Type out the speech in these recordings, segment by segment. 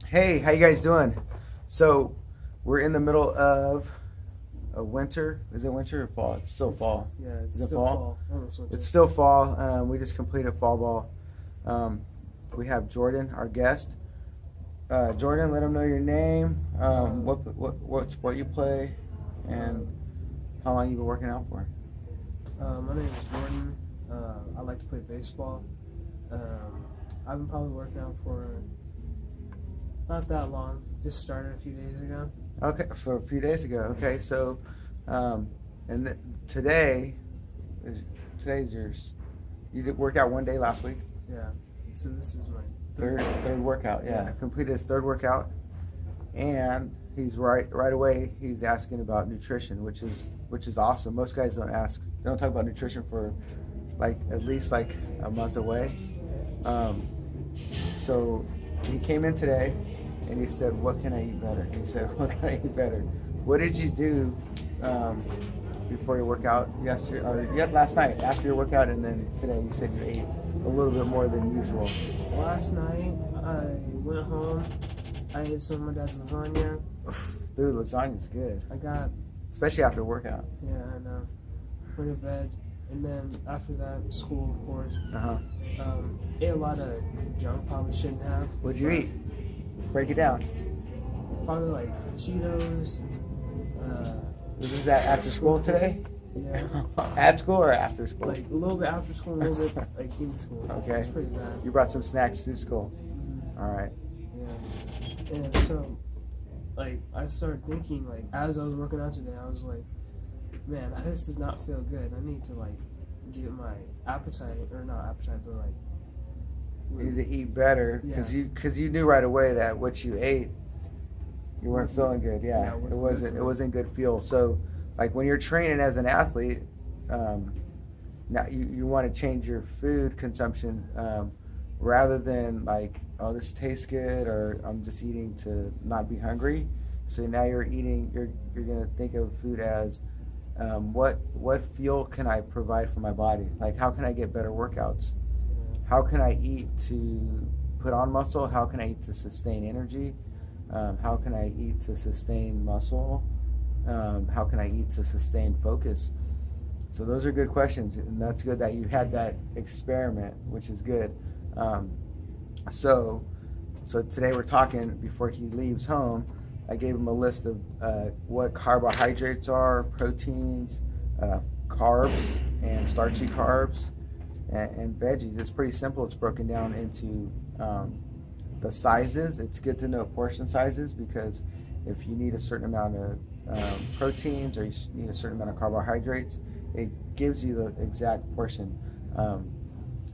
Hey, how you guys doing? So we're in the middle of a winter. Is it winter or fall? It's still fall. Yeah, it's Is it still fall? fall. Almost winter. It's still fall. We just completed fall ball. Um, we have Jordan, our guest. Jordan, let him know your name, what sport you play, and how long you've been working out for. My name is Jordan. I like to play baseball. I've been probably working out for not that long. Just started a few days ago. Okay, for a few days ago. Okay, so and today today's yours. You did work out one day last week. Yeah. So this is my Third workout. Yeah, Yeah. completed his third workout, and he's right away. He's asking about nutrition, which is awesome. Most guys don't talk about nutrition for like at least like a month away. So he came in today, and he said, "What can I eat better?" He said, "What can I eat better?" What did you do before your workout yesterday or last night after your workout, and then today you said you ate a little bit more than usual? Last night I went home. I ate some of my dad's lasagna. Dude, lasagna's good, I got especially after a workout. yeah, I know. Went to bed, and then after that, school of course. Ate a lot of junk probably shouldn't have. What'd you eat? Break it down. Probably like Cheetos. Was that after school today? Yeah. At school or after school? Like a little bit after school, a little bit like in school. Okay. It's pretty bad. You brought some snacks to school. Mhm. All right. Yeah. And so, like, I started thinking, like, as I was working out today, I was like, man, this does not feel good. I need to, like, get my appetite, or not appetite, but, like, You need to eat better because you knew right away that what you ate, you weren't feeling good. Yeah, it it wasn't wasn't. good for It me. wasn't good fuel. So, like when you're training as an athlete, now you want to change your food consumption rather than like, oh, this tastes good, or I'm just eating to not be hungry. So now you're eating. You're gonna think of food as what fuel can I provide for my body? Like how can I get better workouts? How can I eat to put on muscle? How can I eat to sustain energy? How can I eat to sustain muscle? How can I eat to sustain focus? So those are good questions, and that's good that you had that experiment, which is good. So today we're talking before he leaves home. I gave him a list of what carbohydrates are, proteins, carbs, and starchy carbs, and veggies. It's pretty simple. It's broken down into the sizes. It's good to know portion sizes because if you need a certain amount of proteins or you need a certain amount of carbohydrates, it gives you the exact portion.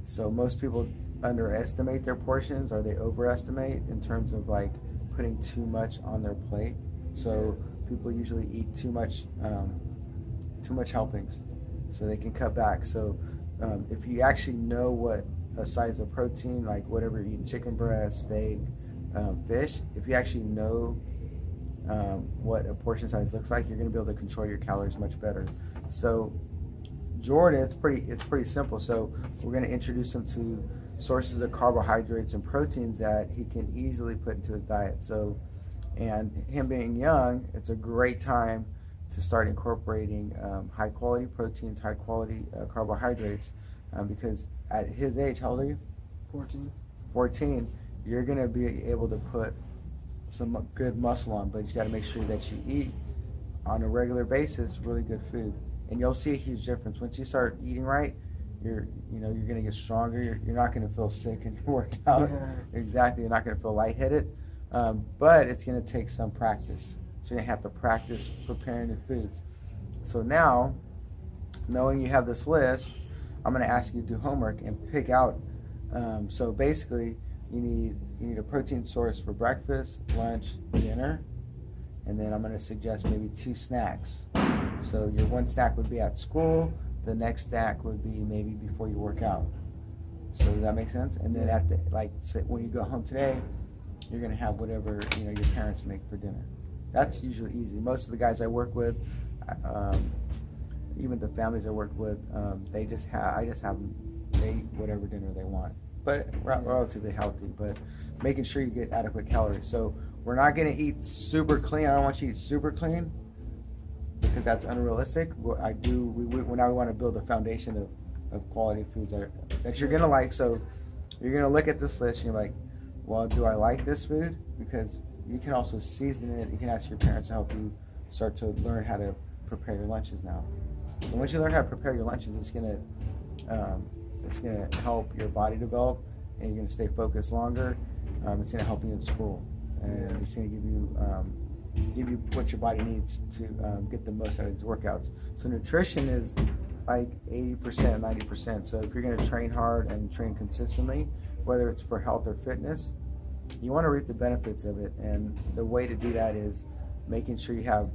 So most people underestimate their portions or they overestimate in terms of like putting too much on their plate. So people usually eat too much helpings, so they can cut back. So if you actually know what a size of protein, like whatever you eat, chicken breast, steak, fish, if you actually know what a portion size looks like, you're going to be able to control your calories much better. So Jordan, it's pretty simple. So we're going to introduce him to sources of carbohydrates and proteins that he can easily put into his diet. So, and him being young, it's a great time to start incorporating high quality proteins, high quality carbohydrates, because at his age, how old are you? 14. 14. You're going to be able to put some good muscle on, but you got to make sure that you eat on a regular basis really good food, and you'll see a huge difference once you start eating right. You're going to get stronger. You're not going to feel sick in your workout. Yeah. Exactly. You're not going to feel lightheaded, but it's going to take some practice. So you're going to have to practice preparing your foods. So now, knowing you have this list, I'm going to ask you to do homework and pick out. So basically, you need a protein source for breakfast, lunch, dinner, and then I'm going to suggest maybe 2 snacks. So your one snack would be at school. The next snack would be maybe before you work out. So does that make sense? And then at the when you go home today, you're going to have whatever your parents make for dinner. That's usually easy. Most of the guys I work with, even the families I work with, I just have them, they eat whatever dinner they want. but relatively healthy. But making sure you get adequate calories. So we're not going to eat super clean. I don't want you to eat super clean because that's unrealistic. What I do, we now want to build a foundation of quality foods that you're going to like. So you're going to look at this list and you're like, well, do I like this food? Because you can also season it. You can ask your parents to help you start to learn how to prepare your lunches now. And once you learn how to prepare your lunches, it's gonna help your body develop, and you're gonna stay focused longer. It's gonna help you in school, and it's gonna give you what your body needs to get the most out of these workouts. So nutrition is like 80%, 90%. So if you're gonna train hard and train consistently, whether it's for health or fitness, you want to reap the benefits of it. And the way to do that is making sure you have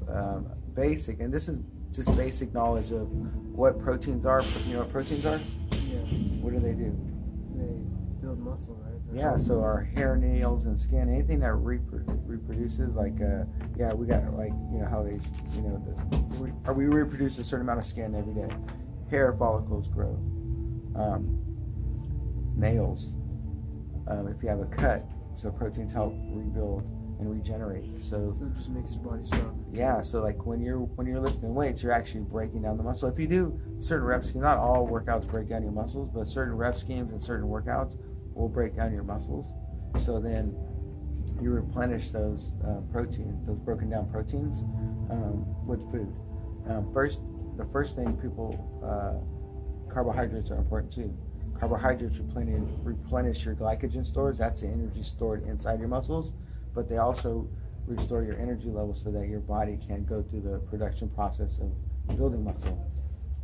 basic, and this is just basic knowledge of what proteins are. You know what proteins are? Yeah. What do? They build muscle, right? Yeah, so our hair, nails, and skin, anything that reproduces, like, we got, like, you know, how they, you know, we reproduce a certain amount of skin every day. Hair follicles grow. Nails. If you have a cut, so proteins help rebuild and regenerate. So it just makes your body stronger. Yeah, so like when you're lifting weights, you're actually breaking down the muscle. If you do certain rep schemes, not all workouts break down your muscles, but certain rep schemes and certain workouts will break down your muscles. So then you replenish those proteins, those broken down proteins, with food. The first thing carbohydrates are important too. Carbohydrates replenish your glycogen stores. That's the energy stored inside your muscles, but they also restore your energy levels so that your body can go through the production process of building muscle.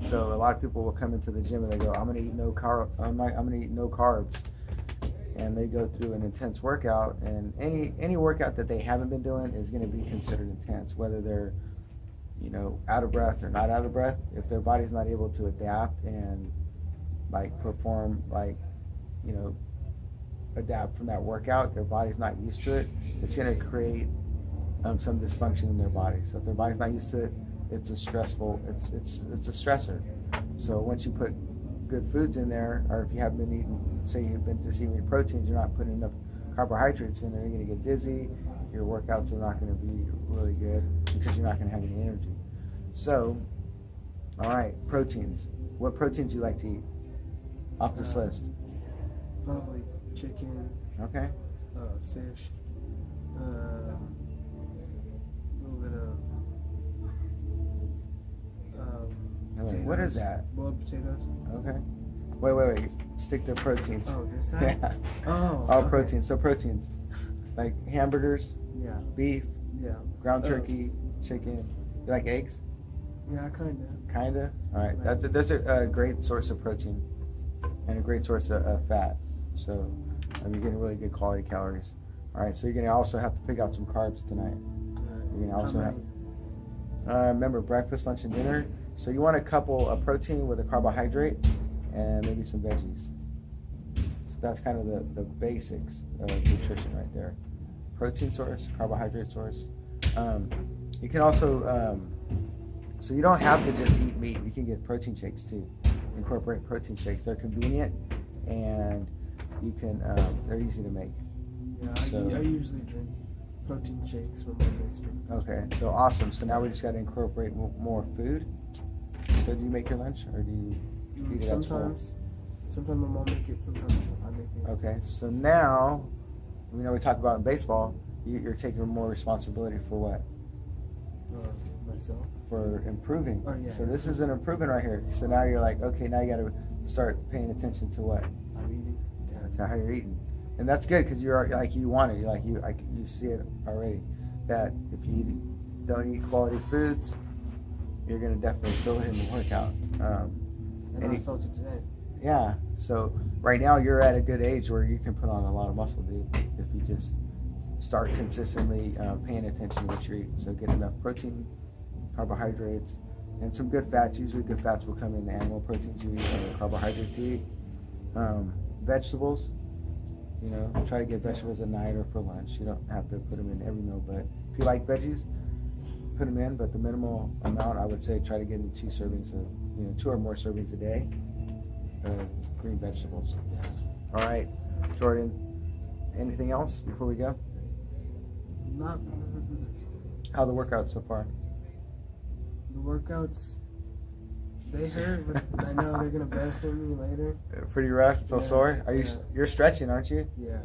So a lot of people will come into the gym and they go, I'm going to eat no carbs, and they go through an intense workout. And any workout that they haven't been doing is going to be considered intense, whether they're, you know, out of breath or not out of breath. If their body's not able to adapt and like perform, like, you know, adapt from that workout, their body's not used to it, it's going to create some dysfunction in their body. So if their body's not used to it, it's a stressor. So once you put good foods in there, or if you haven't been eating, say you've been just eating proteins, you're not putting enough carbohydrates in there, you're going to get dizzy, your workouts are not going to be really good because you're not going to have any energy. So, all right, proteins. What proteins do you like to eat off this list? Probably chicken. Okay. Fish. A little bit of. What is that? Boiled potatoes. Okay. Wait. Stick to proteins. Oh, this side? Yeah. Oh. All okay. proteins. So proteins, like hamburgers. Yeah. Beef. Yeah. Ground turkey. Chicken. You like eggs? Yeah, kinda. Kinda. All right. That's a great source of protein, and a great source of fat. So you're getting really good quality calories. All right. So you're gonna also have to pick out some carbs tonight. You're gonna also have. Remember, breakfast, lunch, and dinner. So you want to couple a protein with a carbohydrate and maybe some veggies. So that's kind of the basics of nutrition right there. Protein source, carbohydrate source. You can also, so you don't have to just eat meat. You can get protein shakes too. Incorporate protein shakes. They're convenient and you can, they're easy to make. Yeah, I usually drink protein shakes when my makes me. Okay, so awesome. So now we just got to incorporate more food. So do you make your lunch, or do you eat it at school? Sometimes my mom make it, sometimes I make it. Okay, so now, we talked about in baseball, you're taking more responsibility for what? Myself. For improving. Oh, yeah. So this is an improvement right here. So now you're like, okay, now you got to start paying attention to what? I'm eating. Yeah. That's how you're eating. And that's good because you're like, you want it. You see it already. That if you don't eat quality foods, you're going to definitely feel it in the workout. And I felt it today. Yeah. So right now you're at a good age where you can put on a lot of muscle, dude, if you just start consistently paying attention to what you're eating. So get enough protein, carbohydrates, and some good fats. Usually good fats will come in the animal proteins you eat or the carbohydrates you eat. Vegetables, try to get vegetables at night or for lunch. You don't have to put them in every meal, but if you like veggies, put them in, but the minimal amount, I would say try to get in 2 servings of, 2 or more servings a day of green vegetables. All right, Jordan. Anything else before we go? Not How the workouts so far? the workouts. They hurt, but I know they're gonna benefit me later. Pretty rough. Feel Yeah, sore? Are you? yeah. You're stretching, aren't you? Yeah.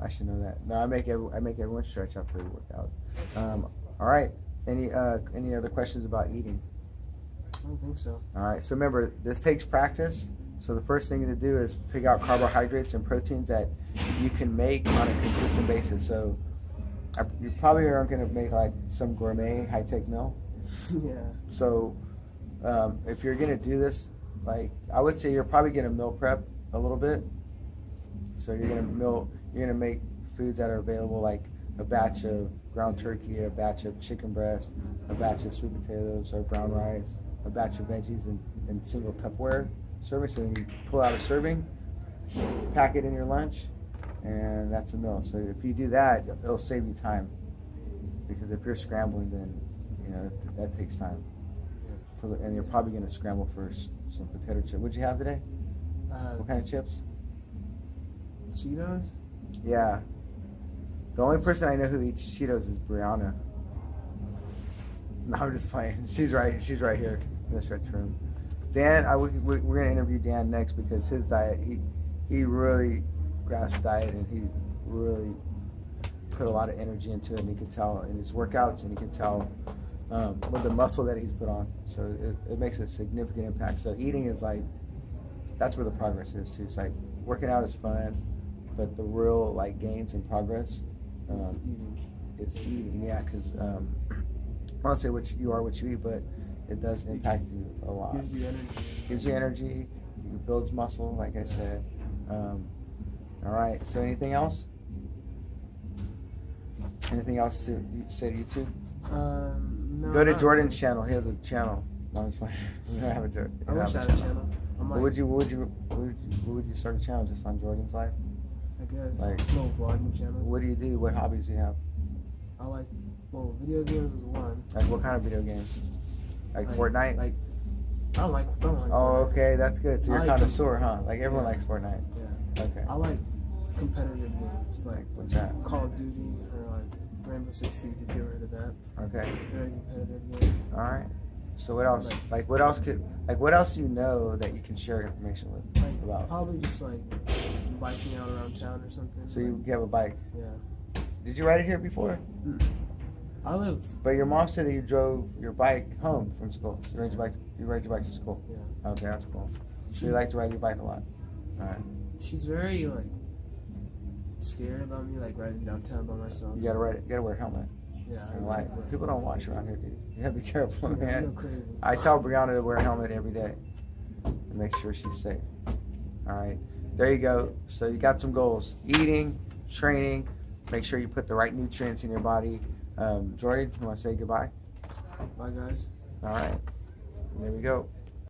I should know that. No, I make everyone stretch after the workout. All right. Any other questions about eating? I don't think so. All right. So remember, this takes practice. So the first thing to do is pick out carbohydrates and proteins that you can make on a consistent basis. So you probably aren't going to make like some gourmet high-tech meal. Yeah. So if you're going to do this, like I would say you're probably going to meal prep a little bit. So you're going to make foods that are available, like a batch of ground turkey, a batch of chicken breast, a batch of sweet potatoes or brown rice, a batch of veggies in single Tupperware serving. So you pull out a serving, pack it in your lunch, and that's a meal. So if you do that, it'll save you time. Because if you're scrambling, then that takes time. So, and you're probably going to scramble for some potato chips. What'd you have today? What kind of chips? Cheetos? Yeah. The only person I know who eats Cheetos is Brianna. No, I'm just playing. She's right here in the stretch room. Dan, we're going to interview Dan next because his diet, he really grasped diet and he really put a lot of energy into it, and he could tell in his workouts, and he could tell with the muscle that he's put on. So it makes a significant impact. So eating is like, that's where the progress is too. It's like working out is fun, but the real like gains and progress is eating. Yeah, because I want to say what you eat, but it does impact you a lot. Gives you energy. It builds muscle, like I said. All right. So anything else? Anything else to say to YouTube? No. Go to Jordan's channel. He has a channel. No, I'm just playing. I wish I had a channel. What would you start a channel just on Jordan's life? I guess. Like a little vlogging channel. What do you do? What hobbies do you have? I like, video games is one. Like what kind of video games? Like Fortnite? Like, I don't like Oh, Fortnite. okay, that's good. So you're I like connoisseur, huh? Like everyone Yeah. likes Fortnite. Yeah. Okay. I like competitive games, like What's that? Call of Duty or like Rainbow Six Siege, if you ever heard of that. Okay. Very competitive game. All right. So what else? Like what else do you know that you can share information with Like about? probably just like biking out around town or something. So you have a bike. Yeah. Did you ride it here before? I live. But your mom said that you drove your bike home from school. You ride your bike to school. Yeah. Okay, that's cool. So you like to ride your bike a lot. All right. She's very like scared about me like riding downtown by myself. You gotta ride it. You gotta wear a helmet. Yeah. And like people don't watch around here, dude. You gotta be careful, Yeah, man. I go crazy. I tell Brianna to wear a helmet every day and make sure she's safe. All right. There you go. So you got some goals: eating, training. Make sure you put the right nutrients in your body. Jordan, you want to say goodbye? Bye, guys. All right. There we go.